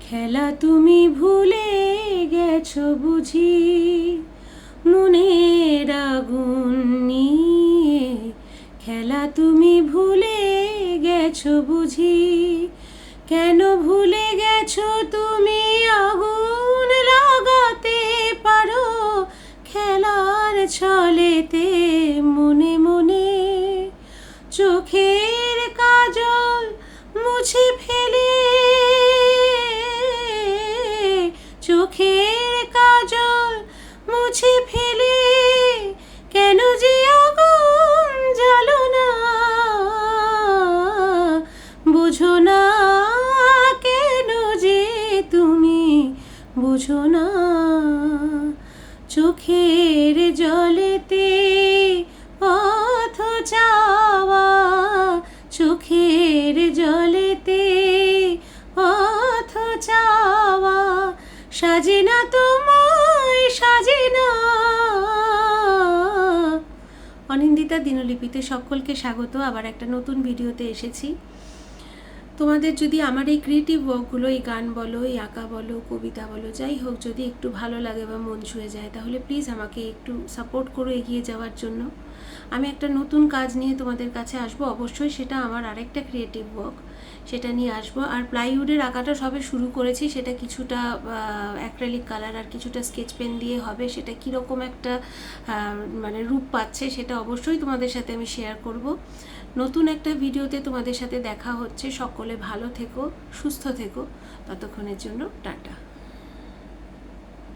খেলা তুমি ভুলে গেছো বুঝি, মনের আগুন নিয়ে। খেলা তুমি ভুলে গেছো বুঝি, কেন ভুলে গেছো তুমি আগুন লাগাতে পারো খেলার ছলেতে মনে মনে। চোখের কাজল মুছে ফেলে, চোখের কাজল মুছে ফেলে কেন যে আগুন জ্বালো না, বুঝো না কেন যে তুমি বুঝো না। চোখের জলেতে পথ চাওয়া, চোখের জলেতে পথ চাওয়া সাজে না তোমায় সাজে না। অনিন্দিতা দিনলিপিতে সকলকে স্বাগত। আবার একটা নতুন ভিডিওতে এসেছি। তোমাদের যদি আমার এই ক্রিয়েটিভ ওয়ার্কগুলো, এই গান বলো, এই আঁকা বলো, কবিতা বলো, যাই হোক, যদি একটু ভালো লাগে বা মন ছুঁয়ে যায়, তাহলে প্লিজ আমাকে একটু সাপোর্ট করো এগিয়ে যাওয়ার জন্য। আমি একটা নতুন কাজ নিয়ে তোমাদের কাছে আসবো, অবশ্যই সেটা আমার আরেকটা ক্রিয়েটিভ ওয়ার্ক, সেটা নিয়ে আসবো। আর প্লাইউডের আঁকাটা সবে শুরু করেছি, সেটা কিছুটা অ্যাক্রেলিক কালার আর কিছুটা স্কেচ পেন দিয়ে হবে। সেটা কীরকম একটা মানে রূপ পাচ্ছে সেটা অবশ্যই তোমাদের সাথে আমি শেয়ার করব। নতুন একটা ভিডিওতে তোমাদের সাথে দেখা হচ্ছে। সকলে ভালো থেকো, সুস্থ থেকো। ততক্ষণের জন্য টাটা।